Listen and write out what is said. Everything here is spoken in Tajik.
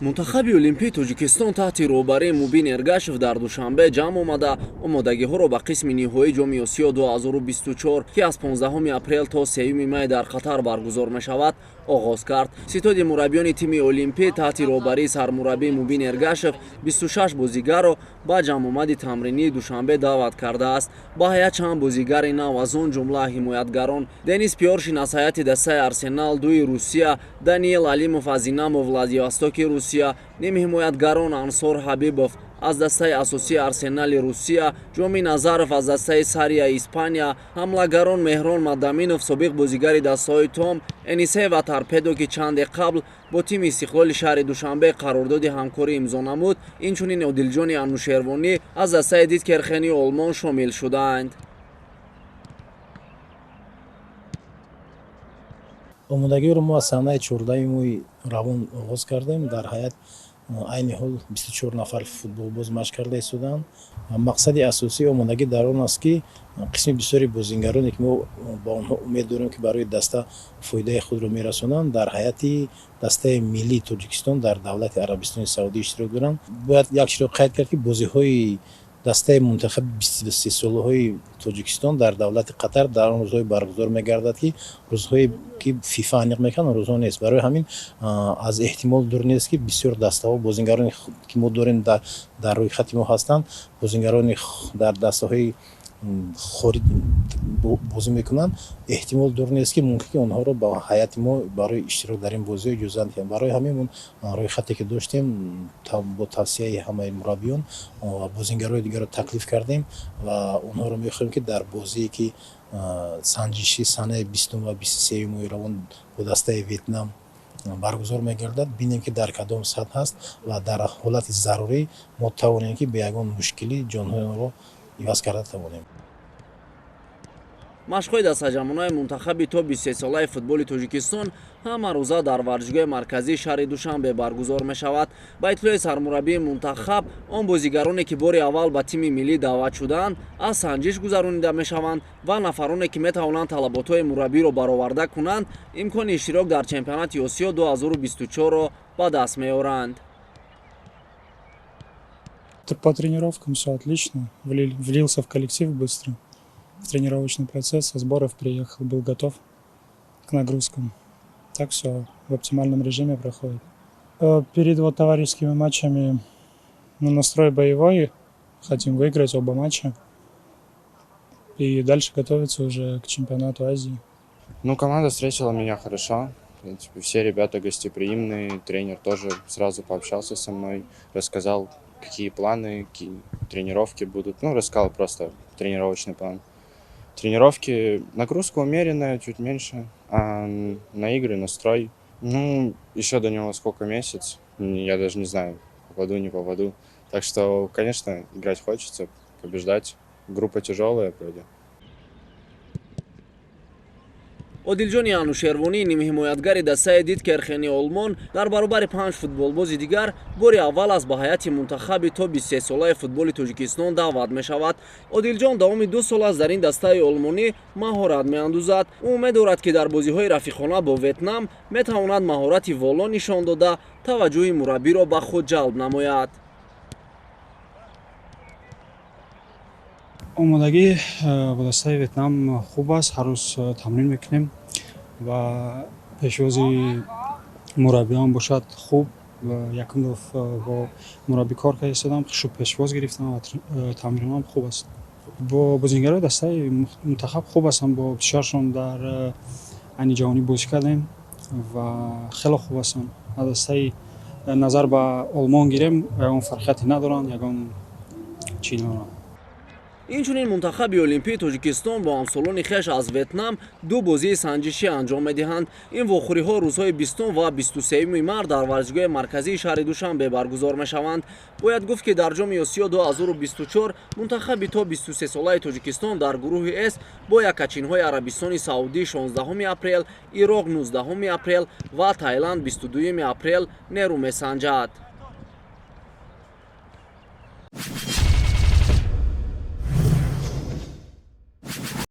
Мунтахаби олимпии Тоҷикистон таҳти роҳбарии Мубин Эргашев дар душанбе ҷамъ омада омодагиҳоро ба қисми ниҳоии ҷоми Осиё 2024 ки аз 15 апрел то 3 май дар Қатар баргузор мешавад оғоз кард. Ситоди мураббиёни тими олимпӣ таҳти роҳбарии сармураббии Мубин Эргашев 26 бозигарро ба ҷамъомади тамринии душанбе даъват кардааст. Ба ҳайат чанд бозигари нав, аз он ҷумла ҳимоятгарон Денис Пиёршин аз ҳайати дастаи Арсенал, дуи Русия, Даниел Алимов аз Динамо Владивостоки Русия, нимҳимоятгарон Ансор Ҳабибов аз дастаи асосии Арсенали Русия, Ҷомин Назаров аз дастаи Сария Испания, ҳамлагарон Меҳрон Мадаминов собиқ бозигари дастаҳои Том, Энисей ва Торпедо ки чанде қабл бо тими Истиқлоли шаҳри Душанбе қарордоди ҳамкорӣ имзо намуд, инчунин Одилҷони Анушервонӣ аз дастаи Дидкерхени Олмон шомил шудаанд. омодагиро мо аз саҳнаи 14 моҳи равон оғоз кардем. Дар ҳайат айни ҳол 24 нафар футболбоз машқ карда истоданд. Мақсади асосии омодагӣ дар он аст ки қисми бисёри бозингароне ки мо ба онҳо умед дорем ки барои даста фоидаи худро мерасонанд, дар ҳайати дастаи миллии Тоҷикистон дар давлати Арабистони Саудӣ иштирок доранд. Бояд як чизро қайд кард ки бозиҳои дастаи мунтахаби 23 солаҳои Тоҷикистон дар давлати Қатар дар он рӯзҳое баргузор мегардад ки рӯзҳое ки ФИФА аниқ мекунад рӯзҳо нест. Барои ҳамин аз эҳтимол дур нест ки бисёр дастаҳо бозингароне ки мо дорем дар рӯйхати мо ҳастанд, бозингарони дар дастаҳои хориҷ бозӣ мекунанд, эҳтимол дур нест ки мумкин ки онҳоро ба ҳайати мо барои иштирок дар ин бозиҳо иҷозат диҳем. Барои ҳамин рӯйхате ки доштем бо тавсияи ҳамаи мураббиён бозингарои дигарро таклиф кардем ва онҳоро мехоҳем ки дар бозие ки санҷиши санаи 20 ва 23 моҳи равон бо дастаи Ветнам баргузор мегардад, бинем ки дар кадом сатҳ ҳаст ва дар ҳолати зарурӣ мо тавонем ки бе ягон мушкилӣ ҷонҳоро иваз карда тавонем. Машқҳои дастаҷамъонаи мунтахаби то 23 солаи футболи Тоҷикистон ҳама рӯза дар варзишгоҳи марказии шаҳри Душанбе баргузор мешавад. Ба иттилои сармураббии мунтахаб, он бозигароне ки бори аввал ба тими миллӣ даъват шудаанд, аз санҷиш гузаронида мешаванд ва нафароне ки метавонанд талаботҳои мураббиро бароварда кунанд, имкони иштирок дар чемпионати Осиё 2024-ро ба даст меоранд. По тренировкам все отлично, влился в коллектив быстро, в тренировочный процесс, со сборов приехал, был готов к нагрузкам. Так все в оптимальном режиме проходит. Перед товарищескими матчами настрой боевой, хотим выиграть оба матча и дальше готовиться уже к чемпионату Азии. Команда встретила меня хорошо. В принципе, все ребята гостеприимные, тренер тоже сразу пообщался со мной, рассказал, какие планы, какие тренировки будут. Рассказал просто тренировочный план. Тренировки, нагрузка умеренная, чуть меньше, а на игры настрой. Еще до него сколько, месяц, я даже не знаю, попаду, не попаду. Так что, конечно, играть хочется, побеждать. Группа тяжелая вроде. Одилҷони Анушервонӣ, нимҳимоятгари дастаи Дидкерхени Олмон, дар баробари 5 футболбози дигар бори аввал аз ба ҳайати мунтахаби то 23 солаи футболи Тоҷикистон даъват мешавад. Одилҷон давоми 2 сол аст дар ин дастаи олмонӣ маҳорат меандӯзад. Ӯ умед дорад ки дар бозиҳои рафиқона бо Ветнам метавонад маҳорати воло нишон дода, таваҷҷӯҳи мураббиро ба худ ҷалб намояд. омодагӣ ба дастаи Ветнам хуб аст, ҳар рӯз тамрин мекунем ва пешвози мураббиён бошад хуб. Якум бо мураббӣ кор карда истодам, хуб пешвоз гирифтам ва тамринам хуб аст. Бо бозингарои дастаи мунтахаб хуб ҳастам, бо бисёршон дар айни ҷаҳонӣ бозӣ кардем ва хеле хуб ҳастам. Аз дастаи назар ба Олмон гирем, ягон фарқияте надоранд, ягон чӣ надоранд. Инчунин мунтахаби олимпии Тоҷикистон бо ҳамсолони хеш аз Ветнам 2 бозии санҷишӣ анҷом медиҳанд. Ин вохӯриҳо рӯзҳои 20 ва 23 март дар варзишгоҳи марказии шаҳри Душанбе баргузор мешаванд. Бояд гуфт ки дар ҷоми Осиё 2024 мунтахаби то 23 солаи Тоҷикистон дар гурӯҳи С бо якачинҳои Арабистони Саудӣ 16 апрел, Ироқ 19 апрел ва Таиланд 22 апрел нерӯ месанҷад.